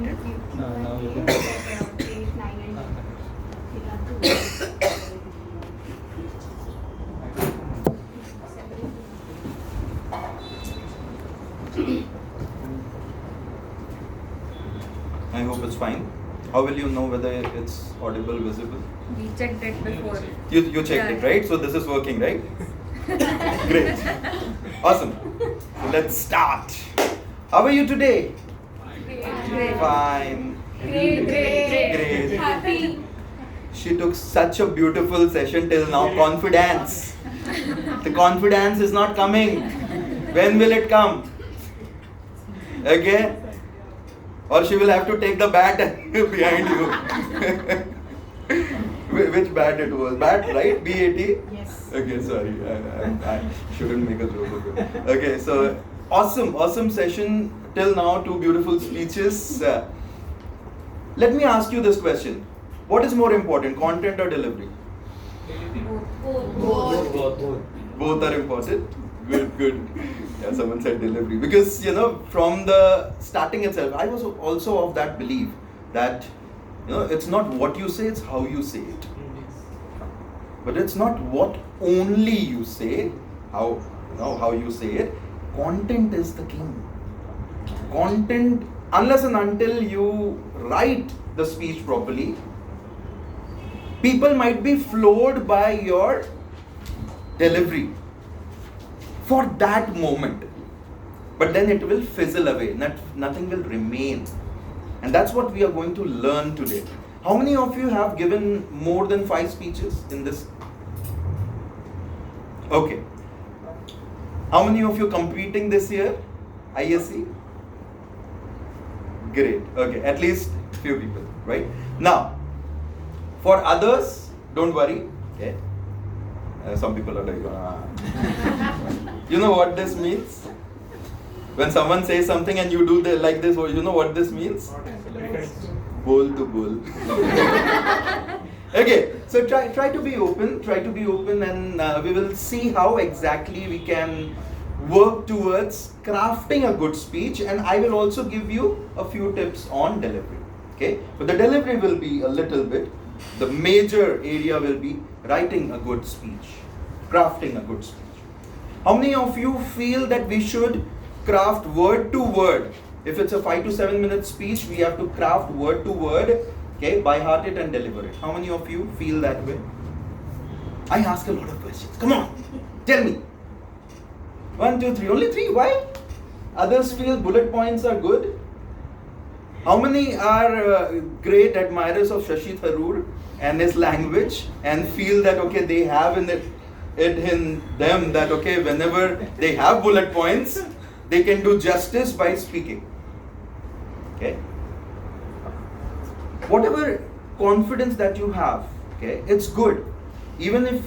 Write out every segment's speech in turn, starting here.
900? No, you can. 8, 900. I hope it's fine. How will you know whether it's audible, visible? We checked it before. You checked it, right? So this is working, right? Great. Awesome. So let's start. How are you today? Great. Fine. Great. Happy. She took such a beautiful session till now. Confidence. The confidence is not coming. When will it come? Okay? Or she will have to take the bat behind you. Which bat it was? Bat, right? BAT? Yes. Okay, sorry. I shouldn't make a joke of it. Okay, so awesome session till now. 2 beautiful speeches. Let me ask you this question. What is more important, content or delivery? Both. Both are important. Good. Yeah, someone said delivery. Because, from the starting itself, I was also of that belief that, it's not what you say, it's how you say it. But it's not what only you say, how you say it. Content is the king. Content, unless and until you write the speech properly, people might be floored by your delivery for that moment, but then it will fizzle away. Nothing will remain, and that's what we are going to learn today. How many of you have given more than 5 speeches in this? Okay. How many of you competing this year? ISC? Great. Okay, at least few people, right? Now, for others, don't worry. Okay. Some people are like, You know what this means? When someone says something and you do like this, you know what this means? Bowl to bowl. Okay, so try to be open, and we will see how exactly we can work towards crafting a good speech, and I will also give you a few tips on delivery. Okay, but the delivery will be a little bit. The major area will be writing a good speech, crafting a good speech. How many of you feel that we should craft word to word? If it's a 5 to 7 minute speech, we have to craft word to word, okay, by heart it and deliver it. How many of you feel that way? I ask a lot of questions. Come on, tell me. 1, 2, 3. Only 3. Why? Others feel bullet points are good. How many are great admirers of Shashi Tharoor and his language and feel that, okay, they have it in them that, okay, whenever they have bullet points, they can do justice by speaking. Okay? Whatever confidence that you have, okay, it's good. Even if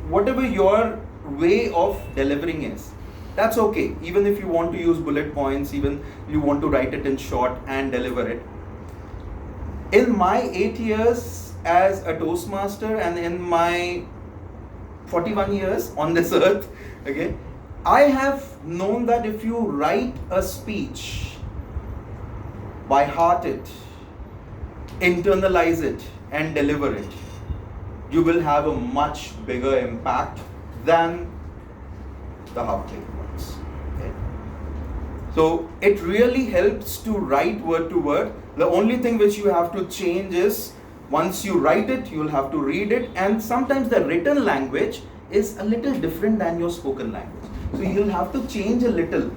whatever your way of delivering is, that's okay. Even if you want to use bullet points, even you want to write it in short and deliver it. In my 8 years as a Toastmaster and in my 41 years on this earth, okay, I have known that if you write a speech, by heart it, internalize it and deliver it, you will have a much bigger impact than the half-baked ones. Okay? So it really helps to write word to word. The only thing which you have to change is once you write it, you will have to read it, and sometimes the written language is a little different than your spoken language. So you'll have to change a little.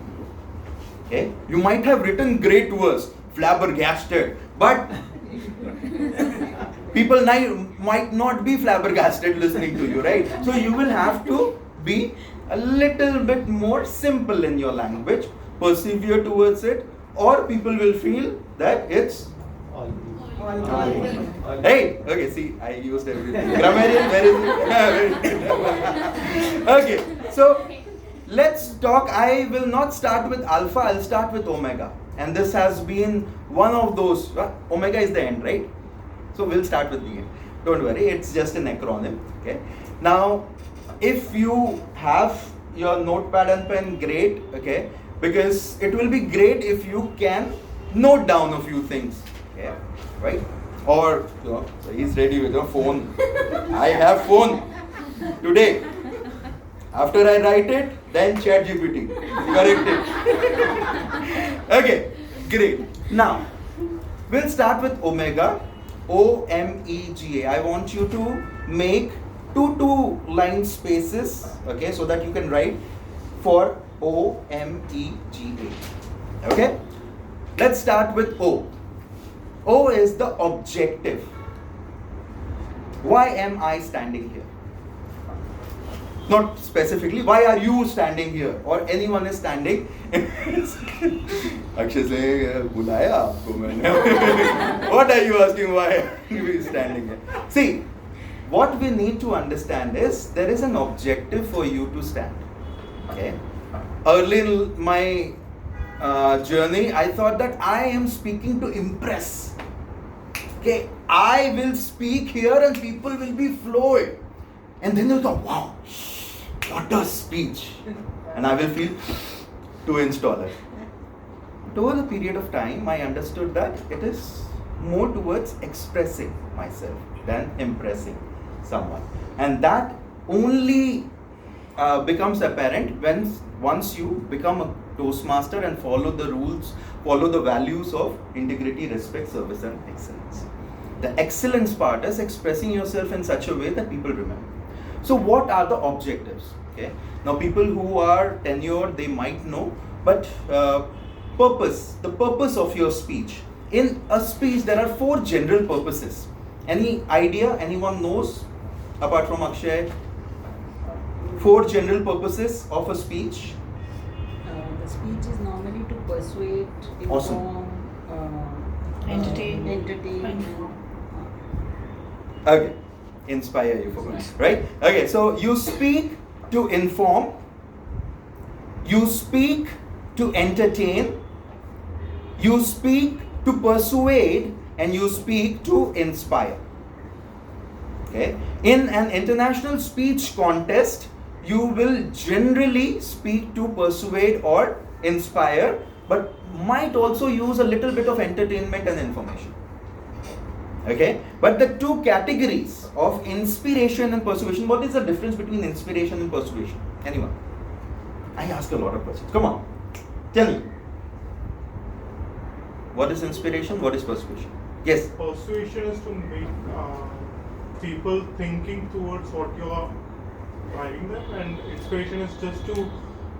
Okay? You might have written great words, flabbergasted, but people might not be flabbergasted listening to you, right? So you will have to be a little bit more simple in your language, persevere towards it, or people will feel that it's Hey, okay, see, I used everything. Grammarian, where is it? Okay, so let's talk. I will not start with alpha, I'll start with omega. And this has been one of those, omega is the end, right? So we'll start with the end. Don't worry, it's just an acronym. Okay. Now, if you have your notepad and pen, great, okay, because it will be great if you can note down a few things. Okay, right? Or so he's ready with a phone. I have phone today. After I write it, then ChatGPT correct it. Okay, great. Now we'll start with omega. OMEGA. I want you to make two line spaces, okay, so that you can write for OMEGA. Okay, let's start with O. O is the objective. Why am I standing here? Not specifically, why are you standing here or anyone is standing? Akshay saying, "Bulaya aapko maine." What are you asking? Why are you standing here? See, what we need to understand is there is an objective for you to stand. Okay. Early in my journey, I thought that I am speaking to impress. Okay, I will speak here and people will be flowing, and then they'll go, "Wow, what a speech!" And I will feel to install it. But over the period of time, I understood that it is more towards expressing myself than impressing someone, and that only becomes apparent once you become a Toastmaster and follow the rules, follow the values of integrity, respect, service, and excellence. The excellence part is expressing yourself in such a way that people remember. So what are the objectives? Okay. Now people who are tenured, they might know, but purpose, the purpose of your speech. In a speech, there are 4 general purposes. Any idea? Anyone knows? Apart from Akshay, 4 general purposes of a speech. The speech is normally to persuade, inform, Awesome. entertain. Okay, inspire you forgot, right? Okay, so you speak to inform, you speak to entertain, you speak to persuade, and you speak to inspire. Okay, in an international speech contest, you will generally speak to persuade or inspire, but might also use a little bit of entertainment and information. Okay, but the 2 categories of inspiration and persuasion, what is the difference between inspiration and persuasion? Anyone? I ask a lot of questions. Come on, tell me. What is inspiration? What is persuasion? Yes. Persuasion is to make people thinking towards what you are driving them, and inspiration is just to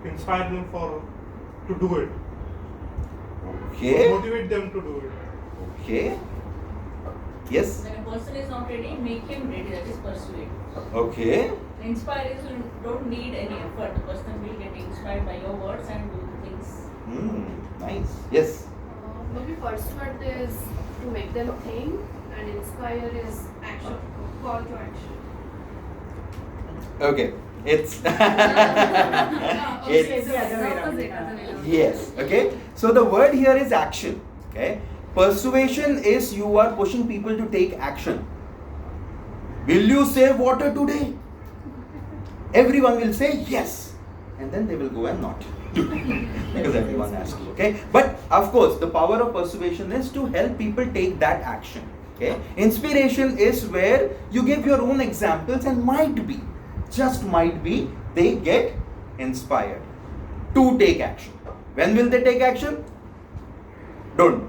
inspire them to do it. Okay. Motivate them to do it. Okay. Yes. When a person is not ready, make him ready. That is persuade. Okay. Inspire is you don't need any effort. The person will get inspired by your words and do the things. Nice. Yes. Maybe persuade is to make them think, and inspire is action, call to action. Okay. It's It's the other way around. yes. Okay. So the word here is action. Okay. Persuasion is you are pushing people to take action. Will you save water today? Everyone will say yes, and then they will go and not do because everyone has to. Okay. But of course, the power of persuasion is to help people take that action. Okay. Inspiration is where you give your own examples and might be, just might be, they get inspired to take action. When will they take action? Don't know.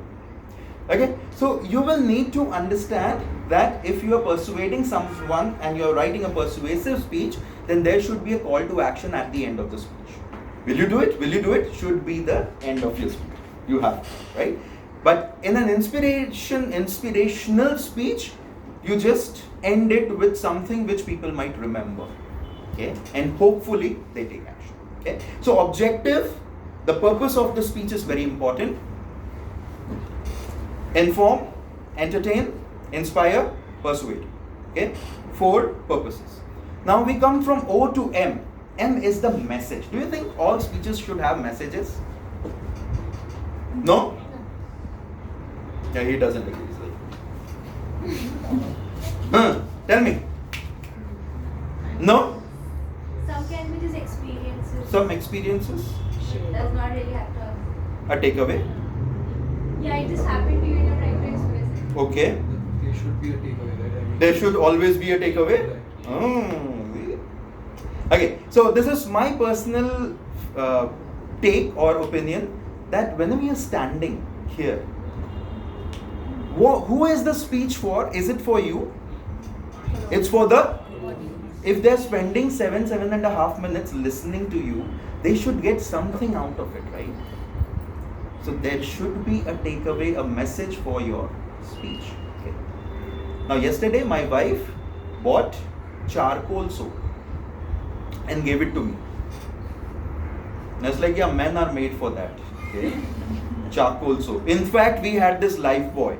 Okay, so you will need to understand that if you are persuading someone and you are writing a persuasive speech, then there should be a call to action at the end of the speech. Will you do it? Will you do it? Should be the end of your speech. You have to, right? But in an inspirational speech, you just end it with something which people might remember. Okay, and hopefully they take action. Okay, so objective, the purpose of the speech is very important. Inform, entertain, inspire, persuade. Okay, 4 purposes. Now we come from O to M. M is the message. Do you think all speeches should have messages? No? Yeah, he doesn't agree. Tell me. No? Some can be just experiences. Some experiences? Does not really have to. A takeaway? Yeah, it just happened to you and you're trying to express Okay. There should be a takeaway, right? I mean, There should always be a takeaway. Right. Oh. Okay, so this is my personal take or opinion that whenever you're standing here, who is the speech for? Is it for you? It's for the. If they're spending 7.5 minutes listening to you, they should get something out of it, right? So there should be a takeaway, a message for your speech. Okay. Now yesterday my wife bought charcoal soap and gave it to me. And it's like, yeah, men are made for that. Okay. Charcoal soap. In fact, we had this Lifebuoy,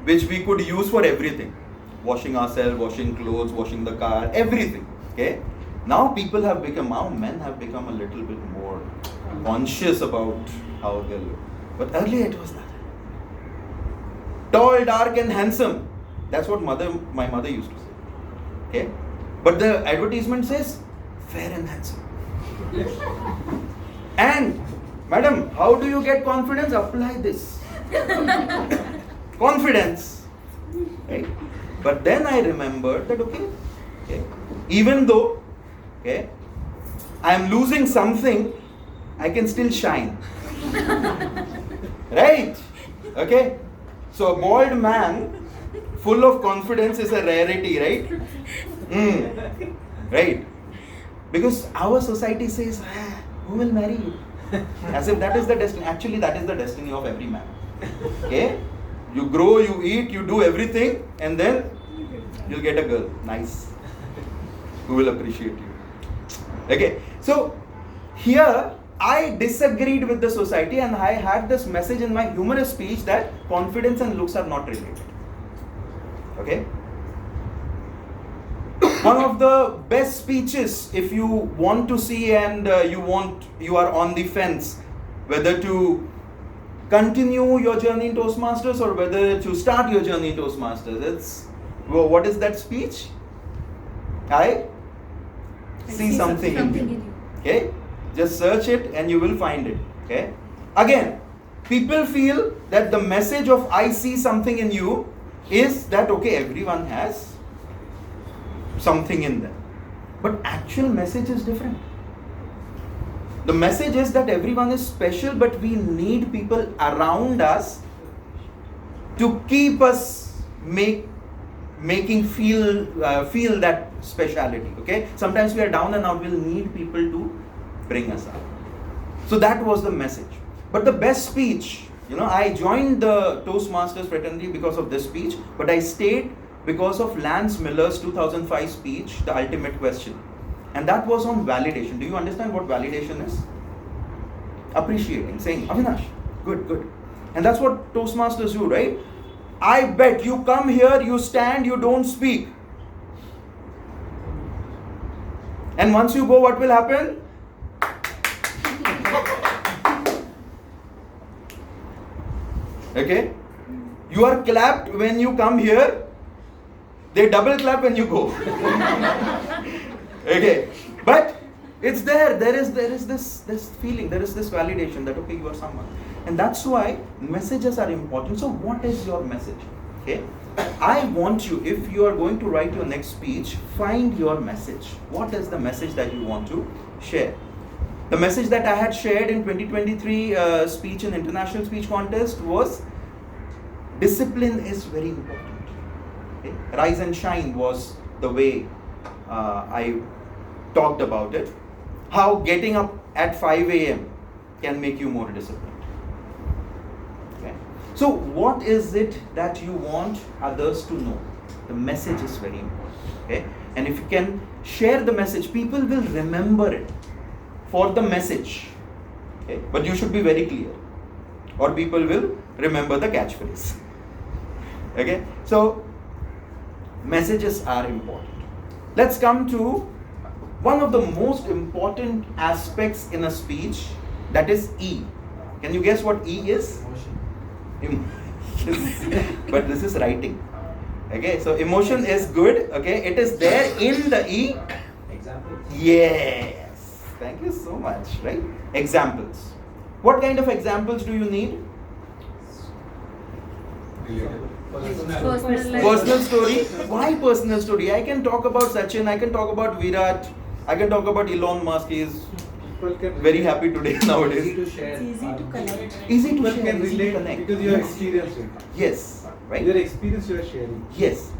which we could use for everything. Washing ourselves, washing clothes, washing the car, everything. Okay. Now men have become a little bit more conscious about how they look. But earlier it was that. Tall, dark and handsome. That's what my mother used to say. Okay. But the advertisement says fair and handsome. And madam, how do you get confidence? Apply this. Confidence. Right? But then I remembered that okay, even though I am losing something, I can still shine. Right? Okay? So a bald man full of confidence is a rarity, right? Right? Because our society says, who will marry you? As if that is the destiny. Actually, that is the destiny of every man. Okay? You grow, you eat, you do everything, and then you'll get a girl. Nice. Who will appreciate you. Okay? So, here, I disagreed with the society and I had this message in my humorous speech that confidence and looks are not related. Okay? One of the best speeches, if you want to see and you are on the fence, whether to continue your journey in Toastmasters or whether to start your journey in Toastmasters, what is that speech? I see something in you. Okay? Just search it and you will find it. Okay? Again, people feel that the message of I see something in you is that okay, everyone has something in them. But actual message is different. The message is that everyone is special, but we need people around us to keep us making feel that speciality. Okay? Sometimes we are down and out, we'll need people to bring us up. So that was the message. But the best speech, I joined the Toastmasters fraternity because of this speech, but I stayed because of Lance Miller's 2005 speech, The Ultimate Question. And that was on validation. Do you understand what validation is? Appreciating, saying, Avinash, good. And that's what Toastmasters do, right? I bet you come here, you stand, you don't speak. And once you go, what will happen? Okay? You are clapped when you come here. They double clap when you go. Okay? But it's there. There is this feeling. There is this validation that okay, you are someone. And that's why messages are important. So what is your message? Okay? I want you, if you are going to write your next speech, find your message. What is the message that you want to share? The message that I had shared in 2023 speech in International Speech Contest was discipline is very important. Okay? Rise and shine was the way I talked about it. How getting up at 5 a.m. can make you more disciplined. Okay? So what is it that you want others to know? The message is very important. Okay? And if you can share the message, people will remember it for the message. Okay? But you should be very clear, or people will remember the catchphrase. Okay? So messages are important. Let's come to one of the most important aspects in a speech, that is E. Can you guess what E is? Emotion. But this is writing. Okay, so emotion is good. Okay, it is there in the E. Examples. Yes. Thank you so much. Right? Examples. What kind of examples do you need? Personal life. Personal story. Why personal story? I can talk about Sachin, I can talk about Virat, I can talk about Elon Musk. He is People can very happy today Easy nowadays. to share. It's easy to connect. Easy to People share, can easy to relate connect. because you have Yes. experienced it. Yes, right? Your experience you are sharing. Yes.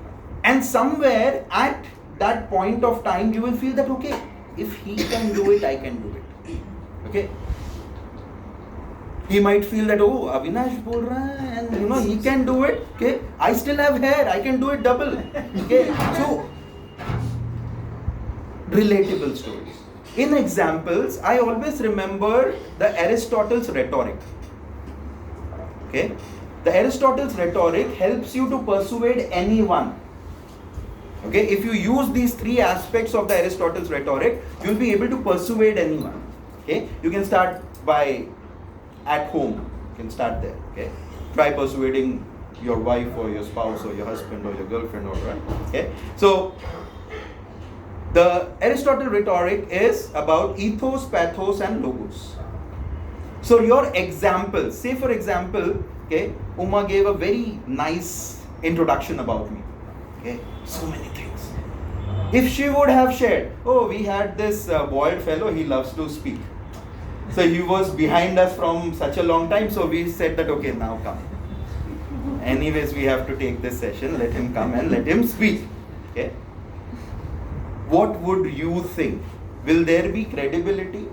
And somewhere at that point of time, you will feel that, okay, if he can do it, I can do it. Okay? He might feel that, oh, Avinash bol raha hai, and you know, he can do it. Okay? I still have hair, I can do it double. Okay? So, relatable stories. In examples, I always remember the Aristotle's rhetoric. Okay? The Aristotle's rhetoric helps you to persuade anyone. Okay? If you use these three aspects of the Aristotle's rhetoric, you will be able to persuade anyone. Okay? You can start by at home. You can start there. Okay? Try persuading your wife or your spouse or your husband or your girlfriend or right. Okay? So the Aristotle rhetoric is about ethos, pathos, and logos. So your example, say for example, okay, Uma gave a very nice introduction about me. Okay, so many things. If she would have shared, oh, we had this boiled fellow, he loves to speak. So he was behind us from such a long time, so we said that, okay, now come. Anyways, we have to take this session, let him come and let him speak. Okay. What would you think? Will there be credibility?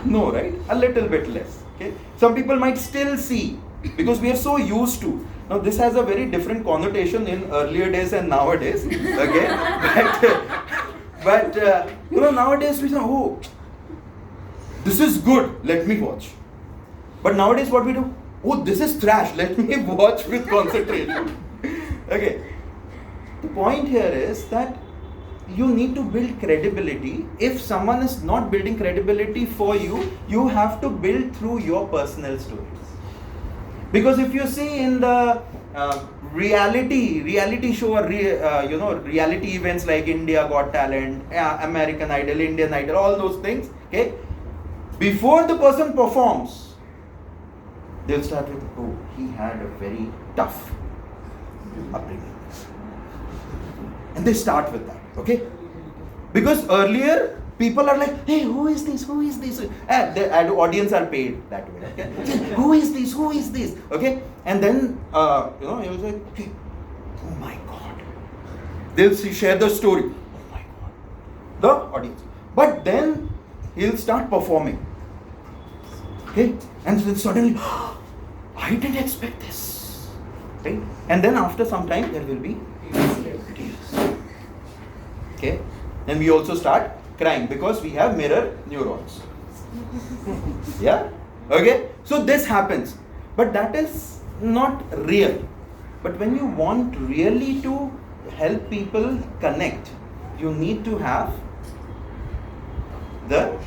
No, right? A little bit less. Okay. Some people might still see because we are so used to. Now this has a very different connotation in earlier days and nowadays. Okay. But you know, nowadays we say, oh, this is good. Let me watch. But nowadays what we do? Oh, this is trash. Let me watch with concentration. Okay. The point here is that you need to build credibility. If someone is not building credibility for you, you have to build through your personal stories. Because if you see in the reality show or reality events like India Got Talent, American Idol, Indian Idol, all those things, okay, before the person performs, they'll start with, oh, he had a very tough upbringing. And they start with that. Okay? Because earlier people are like, hey, who is this? Who is this? The audience are paid that way. Okay? Who is this? Who is this? Okay? And then he was like, hey, oh my God. They'll share the story. Oh my God. The audience. But then he'll start performing. Okay? And then suddenly, I didn't expect this. Right? And then after some time there will be tears. Okay, then we also start crying because we have mirror neurons. Yeah, okay, so this happens, but that is not real. But when you want really to help people connect, you need to have the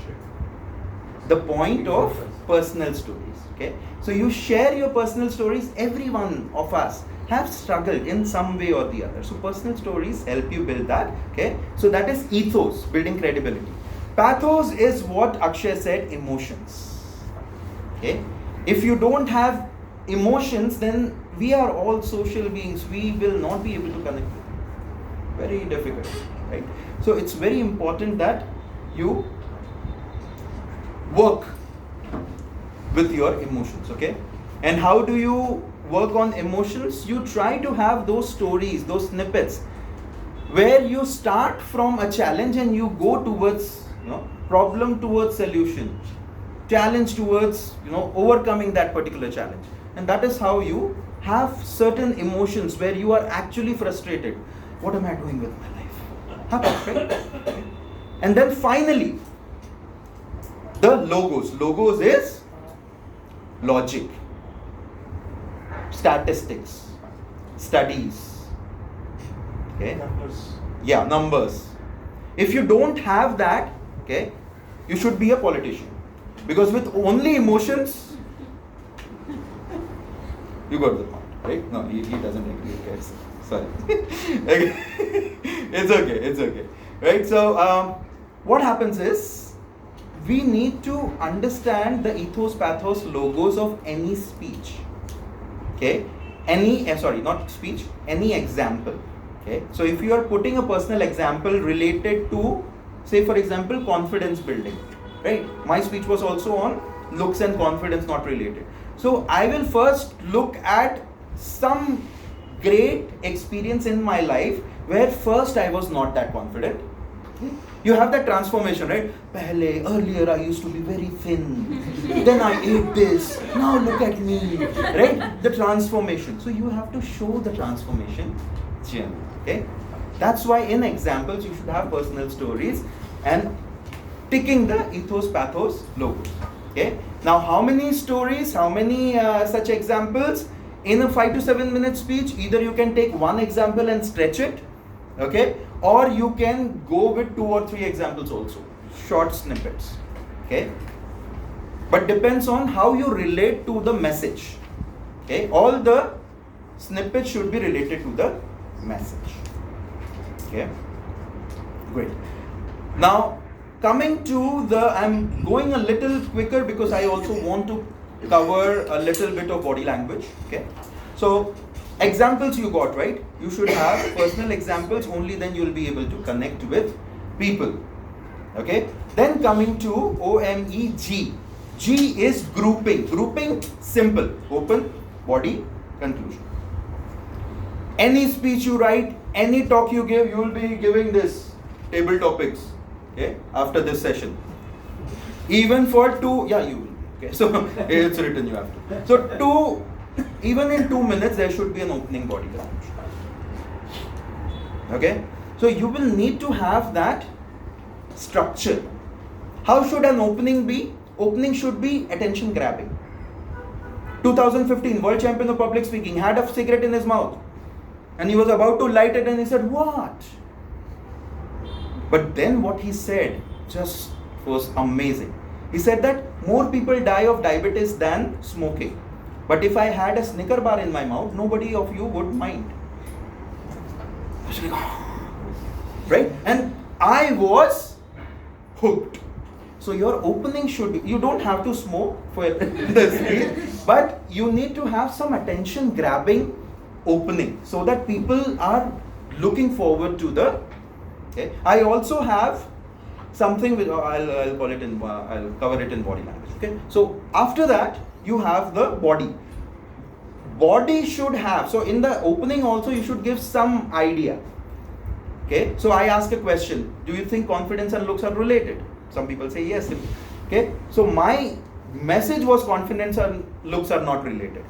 point of personal stories. Okay, so you share your personal stories. Every one of us have struggled in some way or the other. So personal stories help you build that. Okay, so that is ethos, building credibility. Pathos is what Akshay said, emotions. Okay, if you don't have emotions, then we are all social beings. We will not be able to connect with you. Very difficult, right? So it's very important that you work with your emotions. Okay, and how do you work on emotions? You try to have those stories, those snippets where you start from a challenge and you go towards problem towards solution, challenge towards overcoming that particular challenge. And that is how you have certain emotions where you are actually frustrated. What am I doing with my life? Happens, right? And then finally the logos is logic, statistics, studies. Okay? Numbers. Yeah, numbers. If you don't have that, okay, you should be a politician. Because with only emotions, you got the point, right? No, he doesn't agree, guys. Sorry. Okay. It's okay. Right? So, what happens is, we need to understand the ethos, pathos, logos of any speech. Okay? not speech, any example. Okay, so if you are putting a personal example related to, say for example, confidence building, right? My speech was also on looks and confidence, not related. So I will first look at some great experience in my life where first I was not that confident. You have that transformation, right? Earlier I used to be very thin, then I ate this, now look at me, right? The transformation. So you have to show the transformation journey, okay? That's why in examples you should have personal stories and ticking the ethos, pathos, logos, okay? Now how many stories, how many such examples? In a 5 to 7 minute speech, either you can take one example and stretch it, okay? Or you can go with 2 or 3 examples also, short snippets, okay? But depends on how you relate to the message, okay? All the snippets should be related to the message, okay? Great. Now, coming to I'm going a little quicker because I also want to cover a little bit of body language, okay? So, examples you got, right? You should have personal examples, only then you will be able to connect with people. Okay? Then coming to OMEG. G is grouping. Grouping, simple. Open, body, conclusion. Any speech you write, any talk you give, you will be giving this table topics. Okay? After this session. Even for 2, yeah, you will. Okay? So, it's written you have to. So, even in 2 minutes, there should be an opening body language. Okay? So you will need to have that structure. How should an opening be? Opening should be attention grabbing. 2015, world champion of public speaking, had a cigarette in his mouth. And he was about to light it and he said, "What?" But then what he said just was amazing. He said that more people die of diabetes than smoking. But if I had a Snicker bar in my mouth, nobody of you would mind. Right? And I was hooked. So your opening should be, you don't have to smoke for the speech, but you need to have some attention grabbing opening so that people are looking forward to the, okay. I also have something with, I'll call it in, I'll cover it in body language, okay. So after that, you have the body. Body should have, so in the opening also you should give some idea. Okay, so I ask a question, do you think confidence and looks are related? Some people say yes. Okay, so my message was confidence and looks are not related.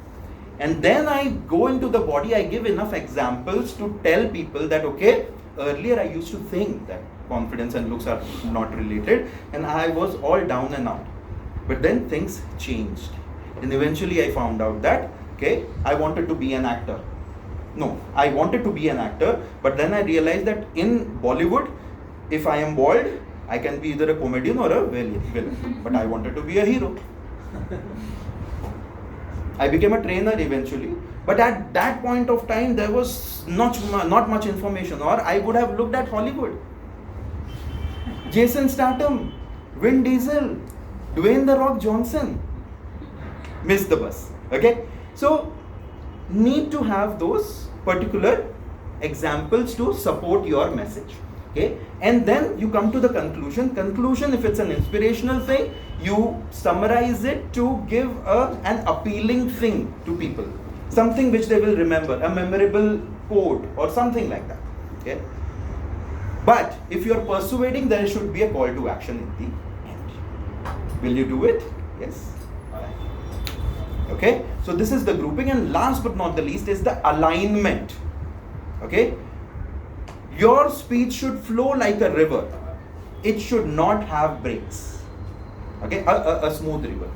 And then I go into the body, I give enough examples to tell people that, okay, earlier I used to think that confidence and looks are not related and I was all down and out. But then things changed. And eventually I found out that, okay, I wanted to be an actor. No, I wanted to be an actor, but then I realized that in Bollywood, if I am bald, I can be either a comedian or a villain. But I wanted to be a hero. I became a trainer eventually, but at that point of time, there was not much information, or I would have looked at Hollywood. Jason Statham, Vin Diesel, Dwayne "The Rock" Johnson. Missed the bus. Okay, so need to have those particular examples to support your message. Okay, and then you come to the conclusion. Conclusion, if it's an inspirational thing, you summarize it to give an appealing thing to people, something which they will remember, a memorable quote or something like that. Okay, but if you are persuading, there should be a call to action in the end. Will you do it? Yes. Okay, so this is the grouping, and last but not the least is the alignment. Okay, your speech should flow like a river. It should not have breaks. Okay, a smooth river.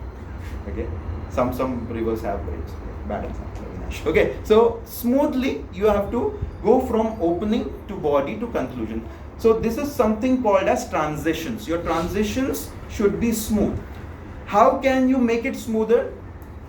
Okay, some rivers have breaks. Bad example. Okay, so smoothly you have to go from opening to body to conclusion. So this is something called as transitions. Your transitions should be smooth. How can you make it smoother?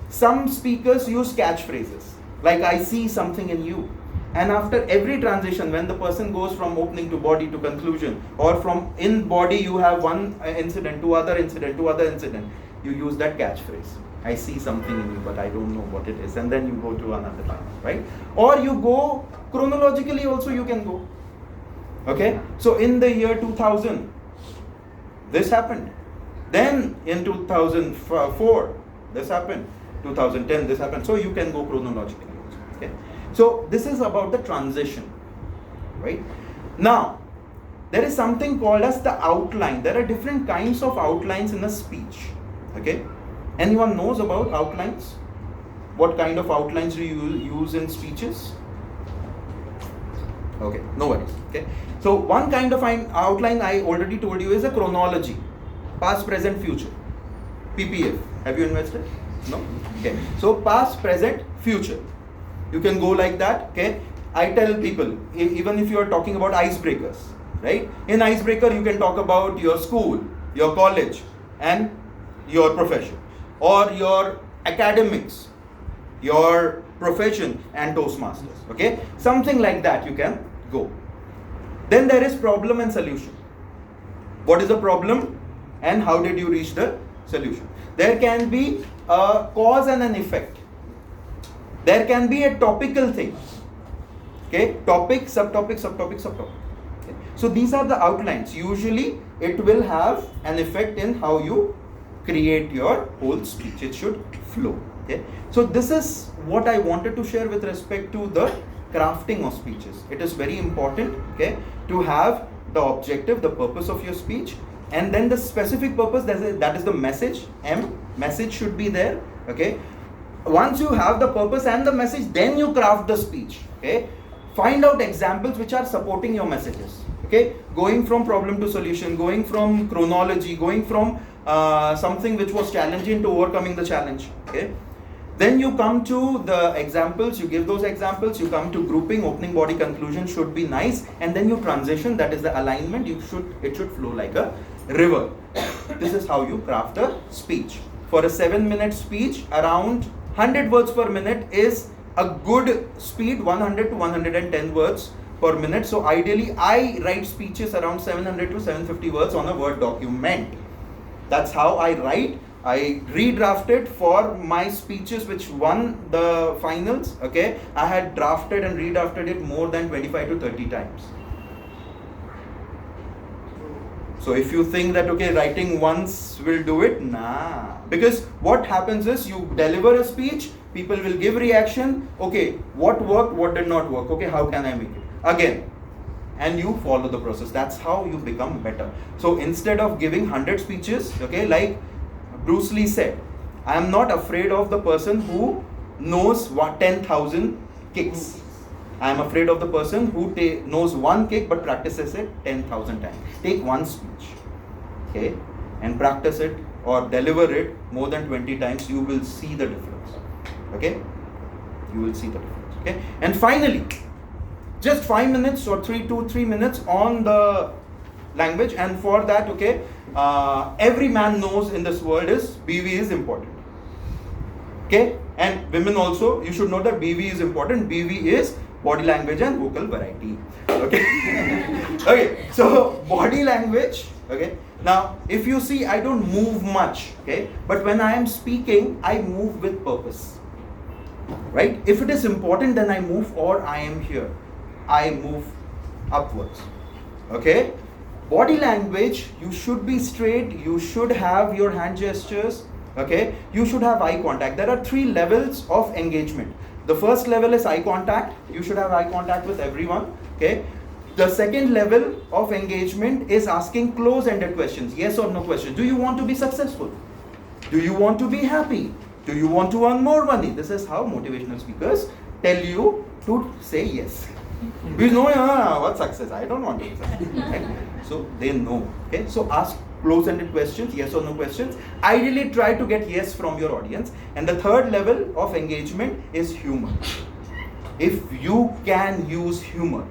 Some speakers use catchphrases like "I see something in you," and after every transition, when the person goes from opening to body to conclusion, or from in body you have one incident to other incident to other incident, you use that catchphrase. I see something in you, but I don't know what it is. And then you go to another line, right? Or you go chronologically also you can go. Okay? So in the year 2000, this happened. Then in 2004, this happened. 2010, this happened. So you can go chronologically also. Okay? So this is about the transition, right? Now, there is something called as the outline. There are different kinds of outlines in a speech. Okay? Anyone knows about outlines? What kind of outlines do you use in speeches? Okay, no worries. Okay. So one kind of outline I already told you is a chronology. Past, present, future. PPF. Have you invested? No? Okay. So past, present, future. You can go like that. Okay. I tell people, even if you are talking about icebreakers, right? In icebreaker, you can talk about your school, your college, and your profession, or your academics, your profession, and Toastmasters. Okay, something like that you can go. Then there is problem and solution. What is the problem, and how did you reach the solution? There can be a cause and an effect. There can be a topical thing. Okay, topic, subtopic, subtopic, subtopic. Okay. So these are the outlines. Usually it will have an effect in how you create your whole speech. It should flow. Okay. So this is what I wanted to share with respect to the crafting of speeches. It is very important, okay, to have the objective, the purpose of your speech, and then the specific purpose, that is the message. Message should be there. Okay. Once you have the purpose and the message, then you craft the speech. Okay. Find out examples which are supporting your messages. Okay, going from problem to solution, going from chronology, going from something which was challenging to overcoming the challenge. Okay, then you come to the examples, you give those examples, you come to grouping, opening, body, conclusion should be nice, and then you transition, that is the alignment. It should flow like a river. This is how you craft a speech. For a 7-minute speech, around 100 words per minute is a good speed, 100 to 110 words per minute. So ideally, I write speeches around 700 to 750 words on a Word document. That's how I write. I redrafted for my speeches which won the finals. Okay, I had drafted and redrafted it more than 25 to 30 times. So if you think that, okay, writing once will do it, nah. Because what happens is you deliver a speech, people will give reaction. Okay, what worked, what did not work? Okay, how can I make it? Again. And you follow the process. That's how you become better. So instead of giving 100 speeches, okay, like Bruce Lee said, I am not afraid of the person who knows 10,000 kicks. I am afraid of the person who knows one kick but practices it 10,000 times. Take one speech, okay, and practice it or deliver it more than 20 times. You will see the difference. Okay, you will see the difference. Okay, and finally, just 5 minutes or 3 minutes on the language, and for that, okay, every man knows in this world is BV is important. Okay, and women also, you should know that BV is important. BV is body language and vocal variety. Okay. Okay, so body language. Okay, now if you see, I don't move much. Okay, but when I am speaking, I move with purpose. Right? If it is important, then I move, or I am here, I move upwards. Okay, body language, you should be straight, you should have your hand gestures. Okay, you should have eye contact. There are 3 levels of engagement. The first level is eye contact. You should have eye contact with everyone. Okay. The second level of engagement is asking close-ended questions. Yes or no questions. Do you want to be successful? Do you want to be happy? Do you want to earn more money? This is how motivational speakers tell you to say yes. You know, what's success? I don't want to be successful. Right? So they know. Okay. So ask close-ended questions, yes or no questions. Ideally, try to get yes from your audience. And the third level of engagement is humor. If you can use humor,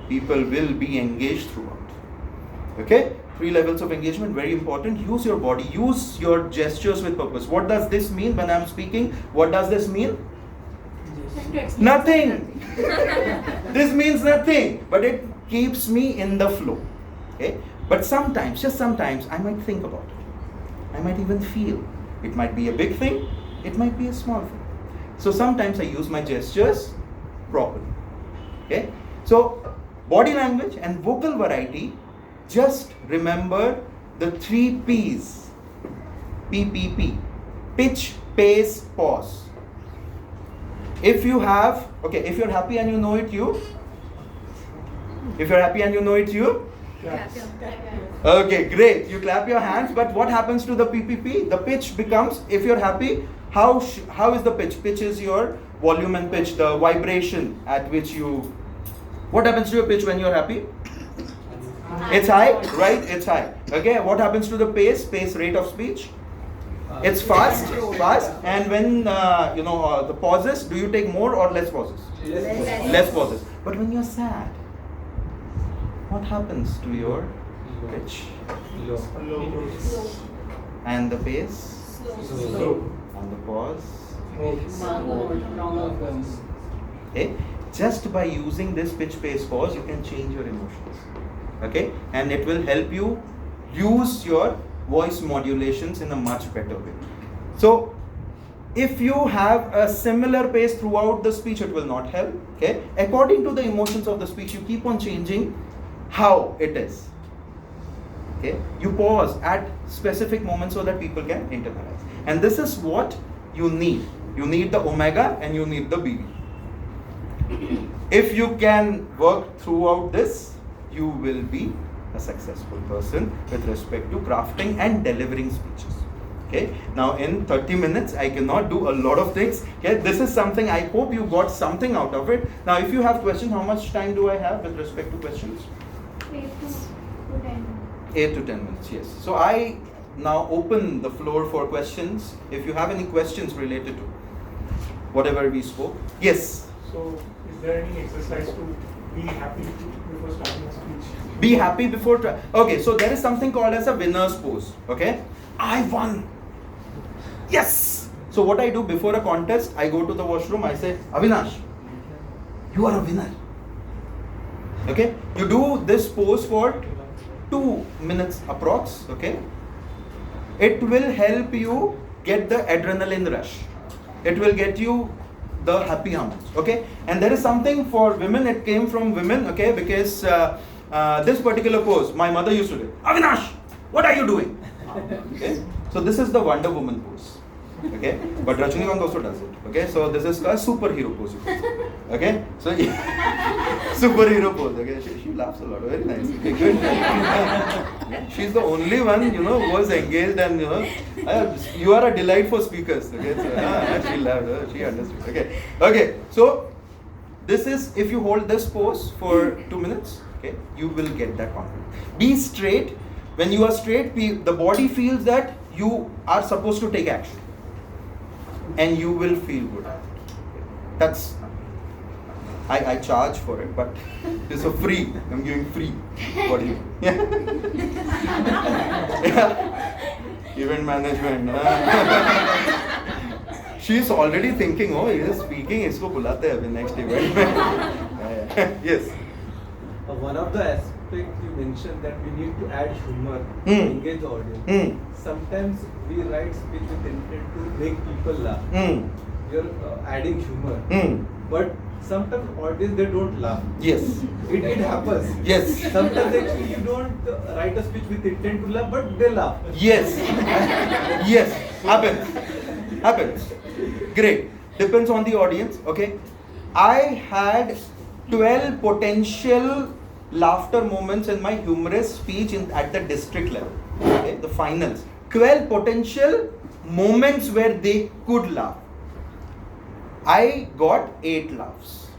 people will be engaged throughout. Okay? 3 levels of engagement, very important. Use your body, use your gestures with purpose. What does this mean when I'm speaking? What does this mean? Nothing. This means nothing, but it keeps me in the flow. Okay? But sometimes, just sometimes, I might think about it. I might even feel. It might be a big thing, it might be a small thing. So sometimes I use my gestures properly. Okay? So body language and vocal variety, just remember the 3 P's. P. Pitch, pace, pause. If you're happy and you know it, you. If you're happy and you know it, you. Okay, great. You clap your hands, but what happens to the PPP? The pitch becomes, if you're happy, how is the pitch? Pitch is your volume and pitch, the vibration at which you. What happens to your pitch when you're happy? It's high, right? It's high. Okay, what happens to the pace? Pace, rate of speech? It's fast. And when the pauses, do you take more or less pauses? Less pauses. But when you're sad, what happens to your pitch? And the pace? Slow. And the pause? Longer. Okay? Just by using this pitch, pace, pause, you can change your emotions. Okay? And it will help you use your voice modulations in a much better way. So, if you have a similar pace throughout the speech, it will not help. Okay? According to the emotions of the speech, you keep on changing how it is. Okay? You pause at specific moments so that people can internalize. And this is what you need. You need the omega and you need the BB. If you can work throughout this, you will be a successful person with respect to crafting and delivering speeches. Okay, now in 30 minutes I cannot do a lot of things. Okay, this is something, I hope you got something out of it. Now if you have questions, how much time do I have with respect to questions? 8 to 10. 8 to 10 minutes, yes. So I now open the floor for questions. If you have any questions related to whatever we spoke. Yes. So, is there any exercise to be happy before starting a speech? Be happy before okay, so there is something called as a winner's pose. Okay, I won. Yes. So what I do before a contest, I go to the washroom, I say, Avinash, you are a winner. Okay, you do this pose for 2 minutes approx. Okay, it will help you get the adrenaline rush. It will get you the happy hormones. Okay, and there is something for women. It came from women. Okay, because this particular pose, my mother used to do. Avinash, what are you doing? Okay, so this is the Wonder Woman pose. Okay, but Rajinikanth also does it. Okay, so this is a superhero pose. Okay, so superhero pose. Okay, she laughs a lot. Very nice. Okay, good. She's the only one, who was engaged, and you are a delight for speakers. Okay, so she laughed. She understood. Okay. So this is, if you hold this pose for 2 minutes, okay, you will get that confidence. Be straight. When you are straight, the body feels that you are supposed to take action. And you will feel good. That's, I charge for it, but it's a free. I'm giving free. What do you? Yeah. Event management. She's already thinking, oh, he is speaking, isko bulate hai abhi next event. Yes. One of the aspects you mentioned that we need to add humor to engage the audience. Sometimes we write speech with intent to make people laugh. You're adding humor. But sometimes audience, they don't laugh. Yes. It happens. Yes. Sometimes actually you don't write a speech with intent to laugh, but they laugh. Yes. Yes. Happens. Great. Depends on the audience. Okay. I had 12 potential laughter moments in my humorous speech at the district level. Okay, the finals. 12 potential moments where they could laugh. I got 8 laughs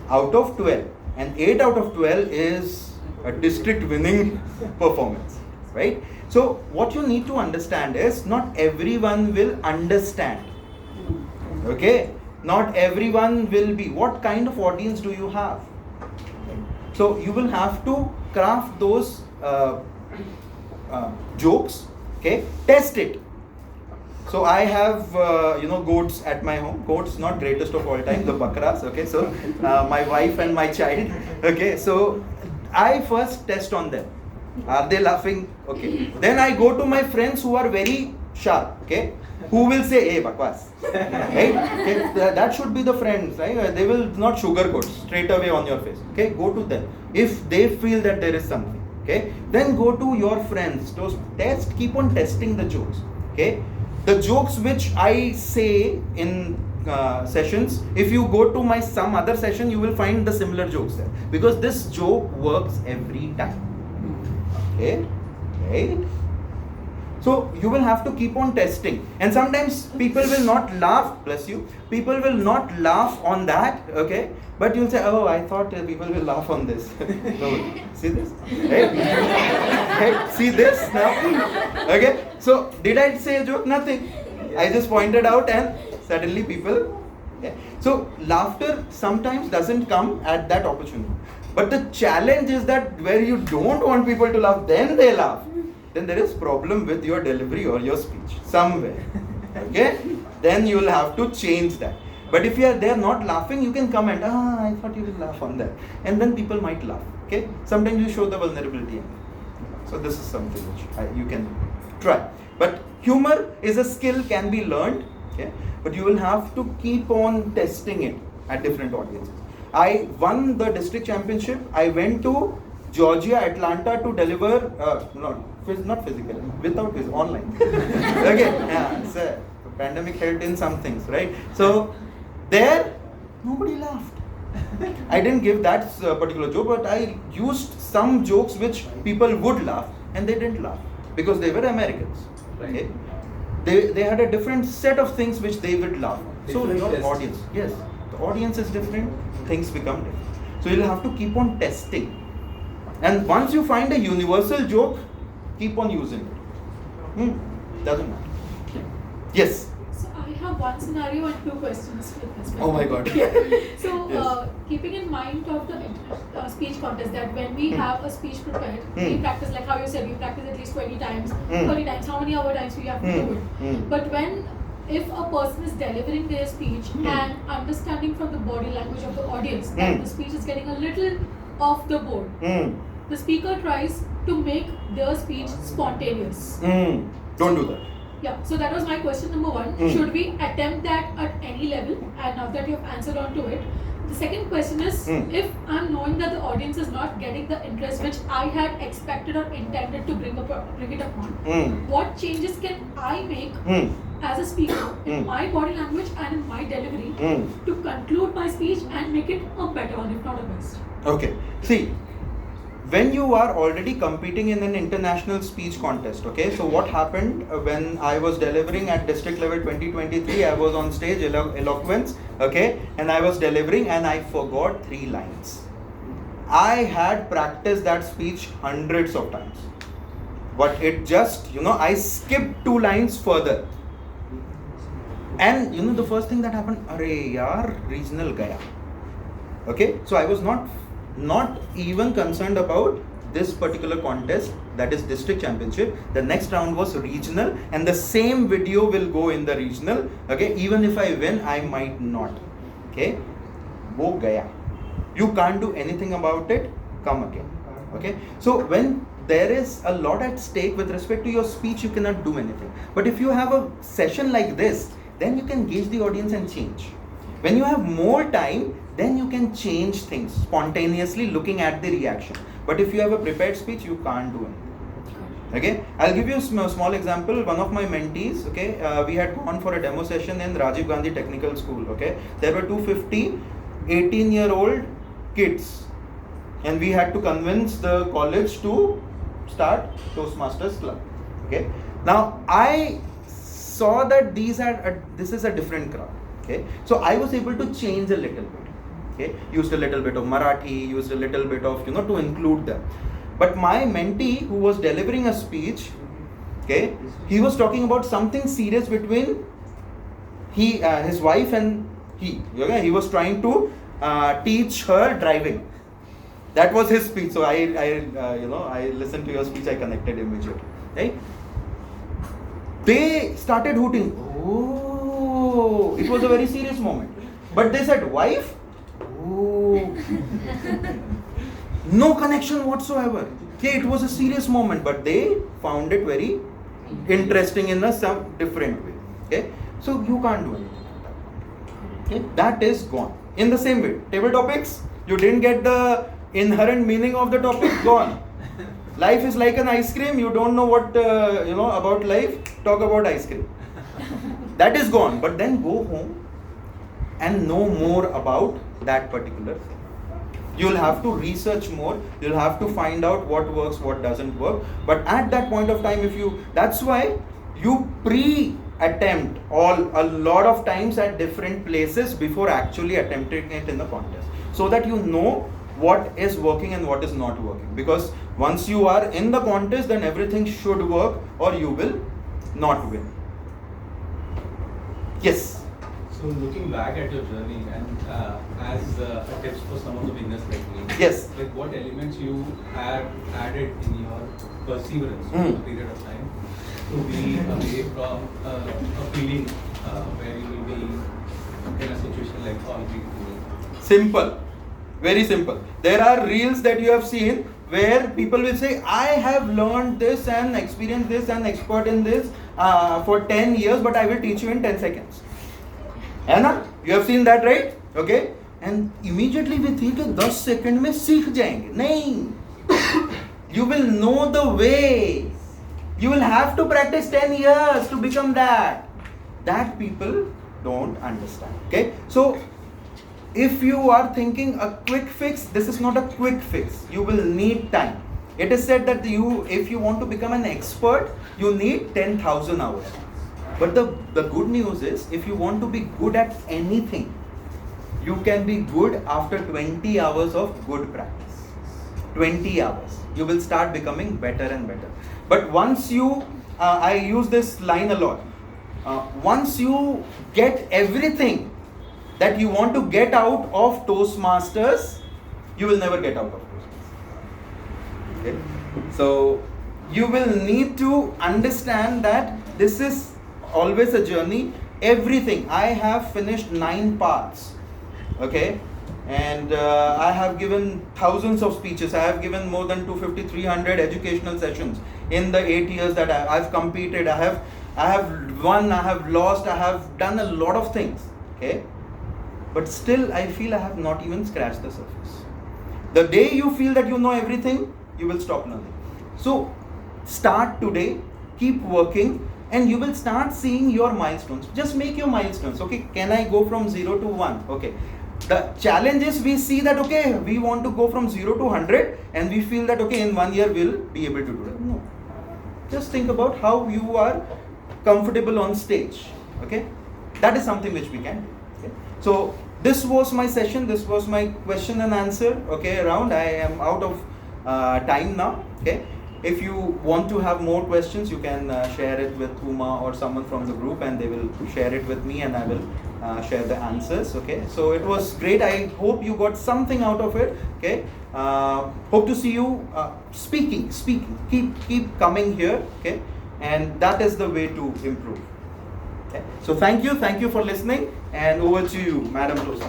out of 12, and 8 out of 12 is a district winning performance, right? So what you need to understand is not everyone will understand. Okay, not everyone will be. What kind of audience do you have? So you will have to craft those jokes. Okay, test it. So I have goats at my home. Goats, not greatest of all time, the bakras. Okay, so my wife and my child. Okay, so I first test on them. Are they laughing? Okay. Then I go to my friends who are very sharp. Okay. Who will say, "Hey, bakwas." Right? Okay. That should be the friends, right? They will not sugarcoat straight away on your face. Okay. Go to them if they feel that there is something. Okay. Then go to your friends. Those keep on testing the jokes. Okay. The jokes which I say in sessions, if you go to my some other session, you will find the similar jokes there, because this joke works every time. Okay, right? So you will have to keep on testing, and sometimes people will not laugh. Bless you. People will not laugh on that. Okay, but you'll say, "Oh, I thought people will laugh on this." No, see this? Right? Right? See this now? Okay. So did I say a joke? Nothing. I just pointed out, and suddenly people. Yeah. So laughter sometimes doesn't come at that opportunity. But the challenge is that where you don't want people to laugh, then they laugh. Then there is problem with your delivery or your speech somewhere. Okay? Then you will have to change that. But if they are not laughing, you can comment, I thought you will laugh on that. And then people might laugh. Okay? Sometimes you show the vulnerability. So this is something which you can try. But humor is a skill, can be learned. Okay? But you will have to keep on testing it at different audiences. I won the district championship. I went to Georgia, Atlanta to deliver, not physically, without this, online. Okay, yeah, so pandemic helped in some things, right? So there, nobody laughed. I didn't give that particular joke, but I used some jokes which people would laugh, and they didn't laugh because they were Americans. Okay? They had a different set of things which they would laugh. So your audience, yes, the audience is different, things become different. So you'll have to keep on testing. And once you find a universal joke, keep on using it. Doesn't matter. Yes. So I have one scenario and two questions with this. Oh my God. So Yes. keeping in mind of the speech contest, that when we have a speech prepared, we practice, like how you said, we practice at least 20 times, 30 times, how many hour times we have to do it. But if a person is delivering their speech and understanding from the body language of the audience that the speech is getting a little off the board, the speaker tries to make their speech spontaneous. Don't do that. Yeah, so that was my question number one. Should we attempt that at any level? And now that you've answered on to it, the second question is, if I'm knowing that the audience is not getting the interest which I had expected or intended to bring it upon, what changes can I make as a speaker in my body language and in my delivery to conclude my speech and make it a better one, if not a best? Okay. See, when you are already competing in an international speech contest, okay, so what happened when I was delivering at district level 2023, I was on stage, eloquence, okay, and I was delivering and I forgot 3 lines. I had practiced that speech hundreds of times, but it just, I skipped 2 lines further. And the first thing that happened, arey yaar, regional gaya. Okay, so I was not even concerned about this particular contest, that is district championship. The next round was regional, and the same video will go in the regional. Okay, even if I win, I might not. Okay, wo gaya. You can't do anything about it. Come again. Okay, so when there is a lot at stake with respect to your speech, you cannot do anything. But if you have a session like this, then you can gauge the audience and change. When you have more time, then you can change things spontaneously looking at the reaction. But if you have a prepared speech, you can't do anything. Okay, I'll give you a small example. One of my mentees, okay, we had gone for a demo session in Rajiv Gandhi Technical School. Okay, there were 250 18-year-old kids, and we had to convince the college to start Toastmasters Club. Okay, now I saw that this is a different crowd. Okay, so I was able to change a little bit. Okay, used a little bit of Marathi, used a little bit of to include them. But my mentee who was delivering a speech, okay, he was talking about something serious between his wife and he. Okay, he was trying to teach her driving. That was his speech. So I listened to your speech. I connected immediately. Right? They started hooting. Oh, it was a very serious moment. But they said, wife? Oh. No connection whatsoever. Okay, it was a serious moment, but they found it very interesting in a some different way. Okay, so you can't do anything. Okay, that is gone. In the same way, table topics, you didn't get the inherent meaning of the topic, gone. Life is like an ice cream. You don't know what about life. Talk about ice cream. That is gone. But then go home and know more about that particular thing. You'll have to research more. You'll have to find out what works, what doesn't work. But at that point of time, that's why you pre-attempt a lot of times at different places before actually attempting it in the contest, so that you know what is working and what is not working. Because once you are in the contest, then everything should work or you will not win. Yes. So looking back at your journey and as a tips for some of the beginners like me, Yes. like what elements you have added in your perseverance over a period of time to be away from a feeling where you will be in a situation like all we Simple. Very simple. There are reels that you have seen where people will say, I have learned this and experienced this and expert in this for 10 years, but I will teach you in 10 seconds. Anna, you have seen that, right? Okay. And immediately we think कि 10 second में सीख जाएंगे. नहीं. You will know the way. You will have to practice 10 years to become that. That people don't understand. Okay. So if you are thinking a quick fix, this is not a quick fix. You will need time. It is said that if you want to become an expert, you need 10,000 hours. But the good news is, if you want to be good at anything, you can be good after 20 hours of good practice. 20 hours. You will start becoming better and better. But once I use this line a lot, once you get everything that you want to get out of Toastmasters, you will never get out of Toastmasters. Okay? So you will need to understand that this is always a journey. Everything. I have finished 9 parts. Okay? And I have given thousands of speeches. I have given more than 250, 300 educational sessions in the 8 years that I've competed. I have won, I have lost, I have done a lot of things. Okay? But still I feel I have not even scratched the surface. The day you feel that you know everything, you will stop learning. So start today, keep working, and you will start seeing your milestones. Just make your milestones. Okay, can I go from 0 to 1? Okay. The challenge is we see that, okay, we want to go from 0 to 100 and we feel that, okay, in 1 year we'll be able to do that. No. Just think about how you are comfortable on stage. Okay. That is something which we can do. Okay. So this was my session. This was my question and answer. Okay, round. I am out of time now. Okay. If you want to have more questions, you can share it with Uma or someone from the group, and they will share it with me, and I will share the answers. Okay. So it was great. I hope you got something out of it. Okay. Hope to see you speaking. Keep coming here. Okay. And that is the way to improve. Okay. So thank you for listening, and over to you, Madam Rosa.